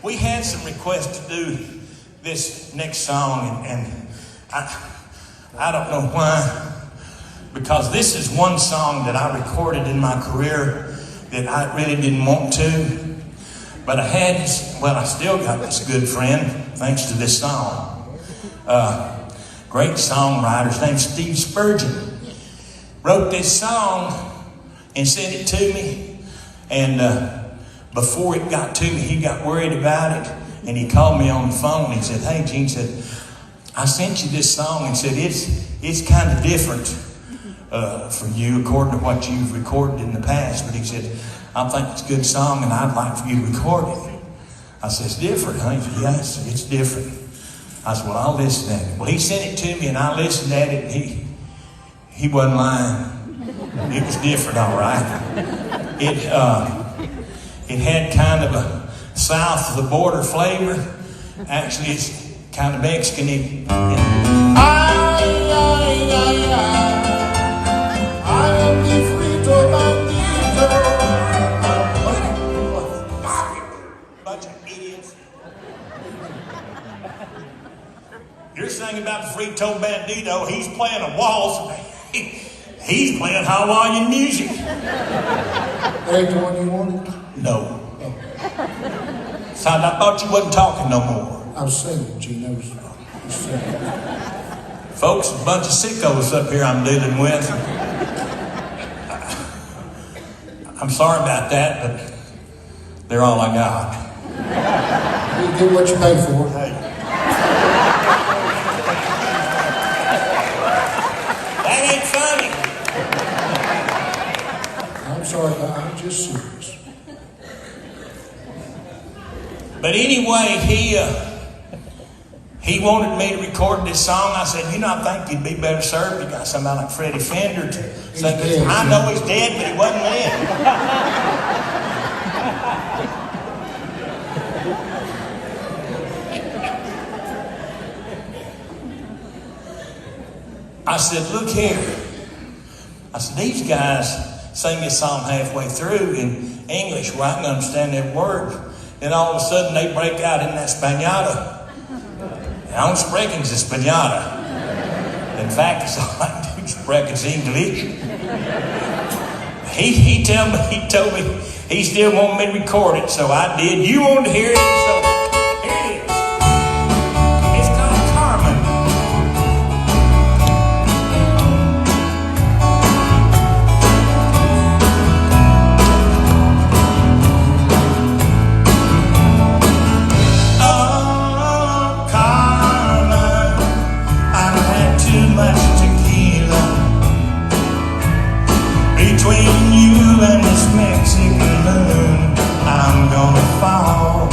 We had some requests to do this next song, and I don't know why, because this is one song that I recorded in my career that I really didn't want to, but I still got this good friend thanks to this song. Great songwriter, his name's Steve Spurgeon. Wrote this song and sent it to me, and before it got to me, he got worried about it, and he called me on the phone and he said, "Hey, Gene," said, "I sent you this song," and said, it's kind of different for you according to what you've recorded in the past, but he said, "I think it's a good song and I'd like for you to record it." I said, "It's different, huh?" He said, "Yes, it's different." I said, "Well, I'll listen at it." Well, he sent it to me and I listened at it, and he wasn't lying. It was different, all right. It had kind of a south of the border flavor. Actually, it's kind of Mexican. I am the frito bandito. Bunch of idiots. You're singing about the frito bandito. He's playing a waltz. He's playing Hawaiian music. That ain't the one you wanted? No. So I thought you wasn't talking no more. I was singing, Gene. I was singing. Folks, a bunch of sickos up here I'm dealing with. I'm sorry about that, but they're all I got. You get what you pay for. Hey. That ain't funny. I'm sorry, I'm just serious. But anyway, he wanted me to record this song. I said, I think you'd be better served. You got somebody like Freddie Fender to sing this. I know he's dead, but he wasn't dead. I said, "Look here." I said, "These guys sing this song halfway through in English where I can understand every word. Then all of a sudden they break out in that Españada. And I don't sprechen Españada. In fact, it's all I do sprechen English." He told me he still wanted me to record it, so I did. You wanted to hear it, so here it is. It's called Carmen. Between you and this Mexican moon, I'm gonna fall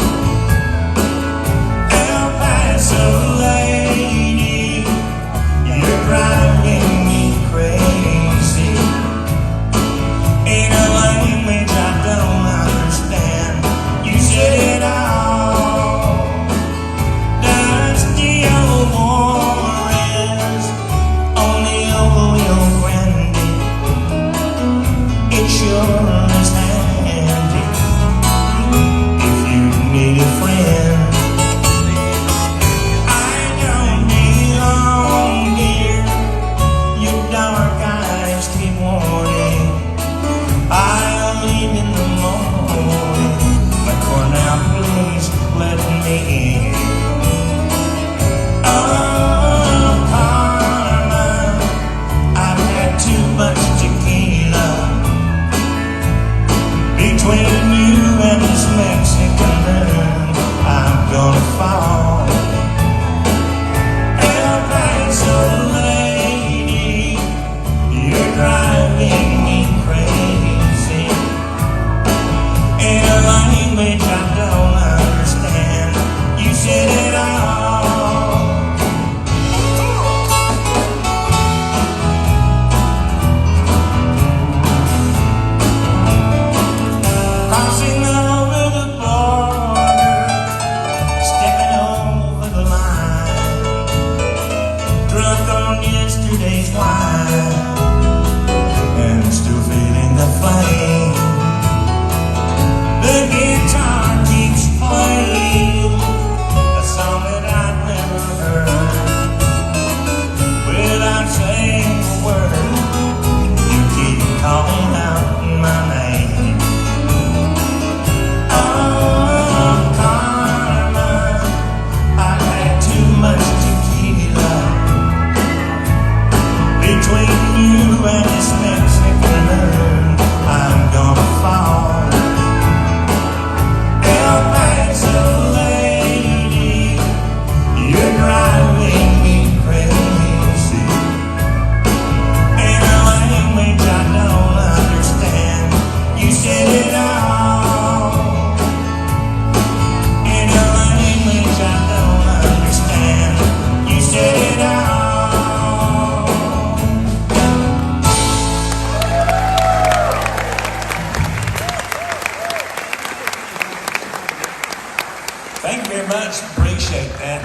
Thank you very much. Appreciate that.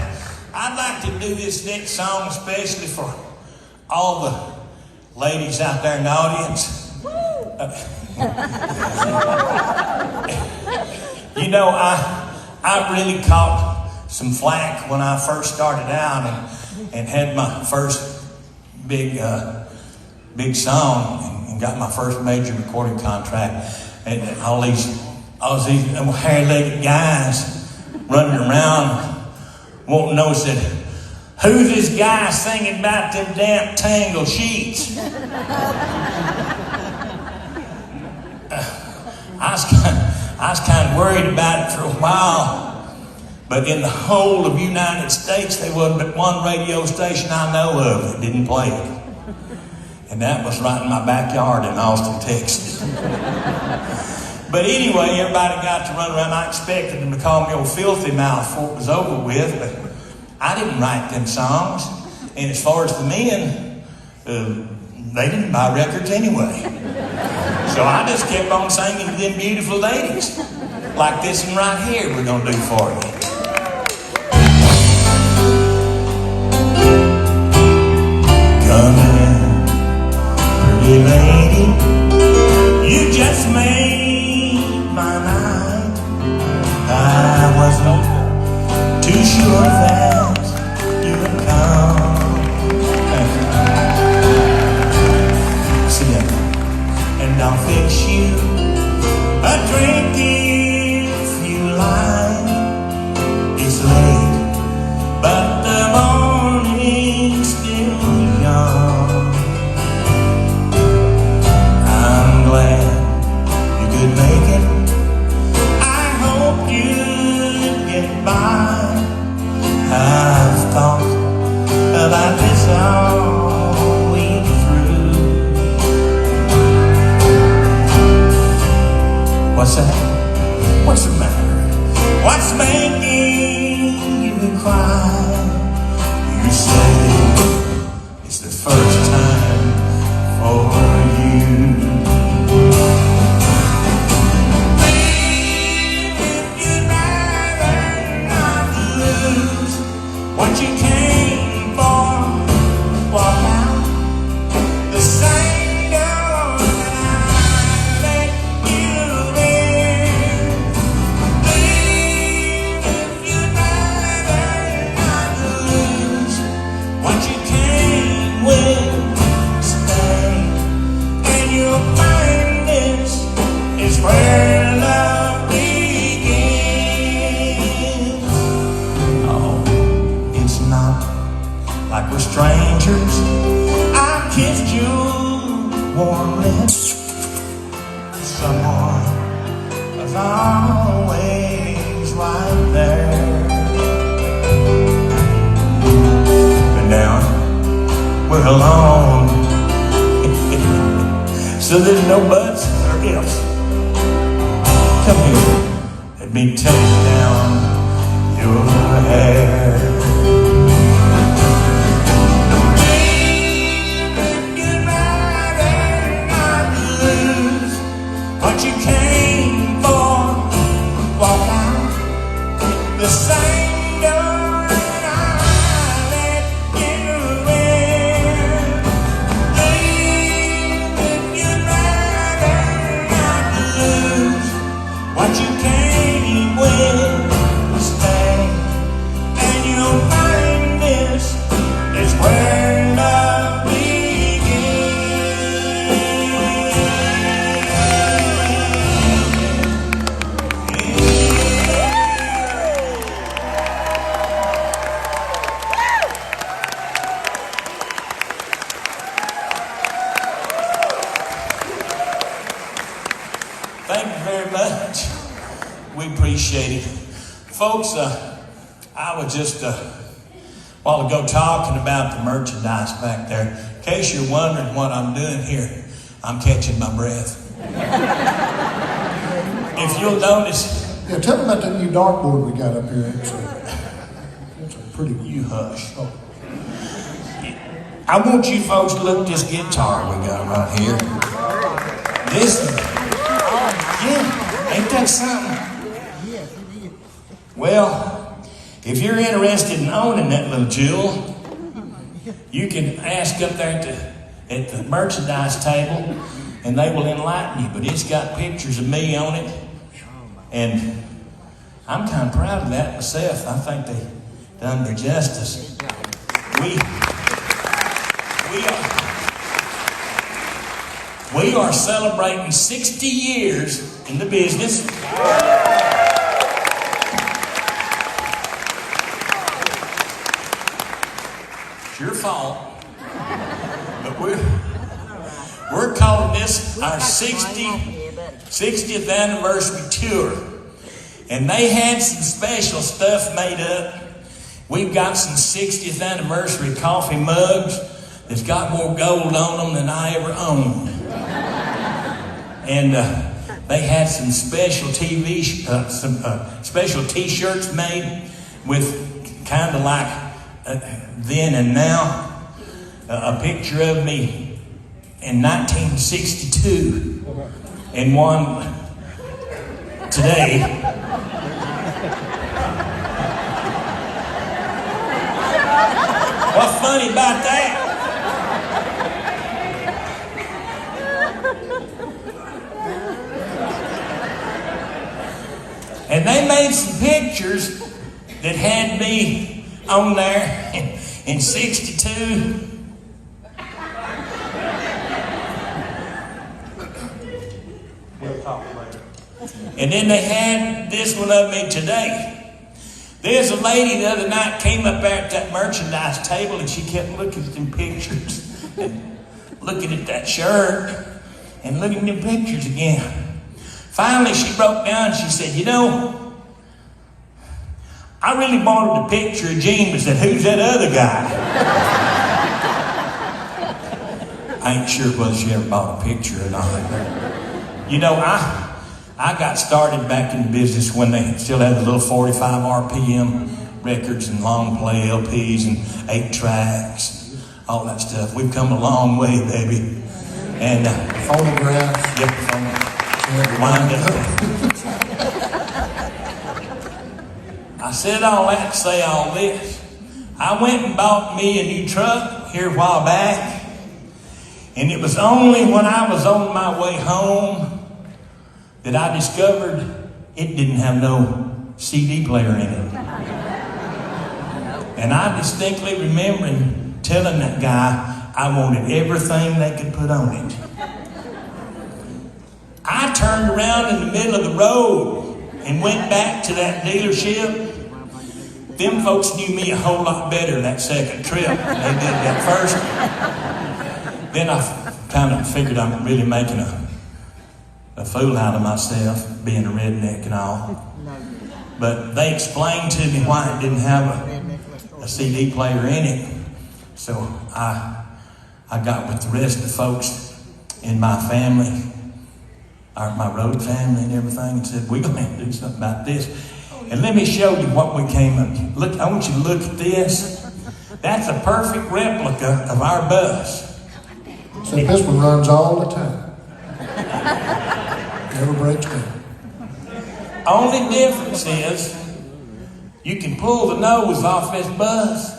I'd like to do this next song especially for all the ladies out there in the audience. You know, I really caught some flack when I first started out and had my first big song and got my first major recording contract. And all these hairy-legged guys running around won't notice that. Who's this guy singing about them damn tangled sheets? I was kind of worried about it for a while, but in the whole of the United States, there wasn't but one radio station I know of that didn't play it. And that was right in my backyard in Austin, Texas. But anyway, everybody got to run around. I expected them to call me old filthy mouth before it was over with, but I didn't write them songs. And as far as the men, they didn't buy records anyway. So I just kept on singing to them beautiful ladies. Like this one right here we're going to do for you. Come in, pretty lady, you just made my night. I wasn't too sure that you would come. Sit down, and I'll fix you a drink if you like. It's late, but the morning's still young. I'm glad you could make it. I hope you'd get by. I've thought about this all week through. What's that? What's the matter? What's making you cry? You say it's the first time for you. What you came for, walk out the same door that I let you in. Leave if you'd rather not lose what you came with. Stay, and you'll find this is where love begins. Oh, it's not like we're strangers. I kissed you warm lips. Someone was always right there. But now we're alone. So there's no buts or ifs. Come here, let me take down your hair. What you came for, walk out the same door that I let you in. Leave if you'd rather not lose what you came with. Stay, and you'll find this is where love Thank you very much. We appreciate it. Folks, I was just a while ago talking about the merchandise back there. In case you're wondering what I'm doing here, I'm catching my breath. If you'll notice... Yeah, tell me about that new dartboard we got up here. It's a pretty... You hush. Oh. I want you folks to look at this guitar we got right here. This... Yeah, ain't that something? Well, if you're interested in owning that little jewel, you can ask up there at the merchandise table, and they will enlighten you. But it's got pictures of me on it, and I'm kind of proud of that myself. I think they done their justice. We are celebrating 60 years in the business. It's your fault. But we're calling this our 60th anniversary tour. And they had some special stuff made up. We've got some 60th anniversary coffee mugs that's got more gold on them than I ever owned. And they had some special special T-shirts made with kind of like then and now, a picture of me in 1962 and one today. What's funny about that? And they made some pictures that had me on there in 62. We'll talk later. And then they had this one of me today. There's a lady the other night came up there at that merchandise table, and she kept looking at them pictures and looking at that shirt and looking at them pictures again. Finally, she broke down and she said, you know, I really wanted a picture of Gene, but said, who's that other guy? I ain't sure whether she ever bought a picture or not. You know, I got started back in the business when they still had the little 45 RPM records and long play LPs and 8 tracks, all that stuff. We've come a long way, baby. And phonographs. Yep, phonographs. Wind up. I said all that to say all this. I went and bought me a new truck here a while back, and it was only when I was on my way home that I discovered it didn't have no CD player in it. And I distinctly remember telling that guy I wanted everything they could put on it. I turned around in the middle of the road and went back to that dealership. Them folks knew me a whole lot better that second trip than they did that first. Then I kind of figured I'm really making a fool out of myself, being a redneck and all. But they explained to me why it didn't have a CD player in it. So I got with the rest of the folks in my family, my road family and everything, and said, we're going to do something about this. And let me show you what we came up with. Look, I want you to look at this. That's a perfect replica of our bus. So this one runs all the time. Never breaks down. Only difference is you can pull the nose off this bus.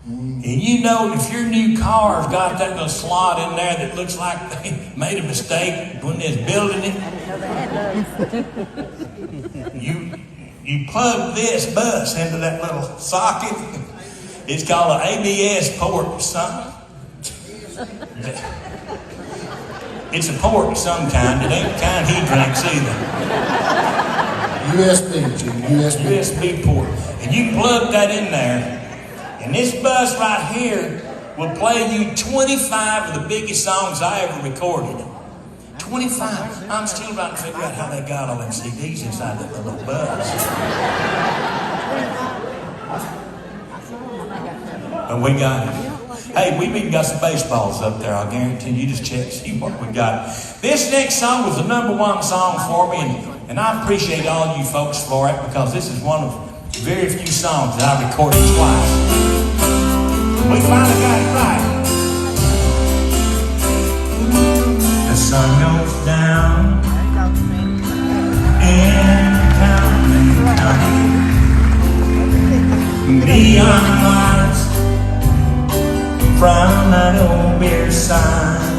And you know, if your new car's got that little slot in there that looks like they made a mistake when they was building it, you plug this bus into that little socket. It's called an ABS port or something. It's a port of some kind. It ain't the kind he drinks either. USB port. And you plug that in there. And this bus right here will play you 25 of the biggest songs I ever recorded. 25. I'm still about to figure out how they got all them CDs inside that little bus. But we got it. Hey, we've even got some baseballs up there. I'll guarantee you. Just check, see what we got. This next song was the #1 song for me, and I appreciate all you folks for it, because this is one of very few songs that I recorded twice. We finally got it right. The sun goes down and running lights from that old beer sign.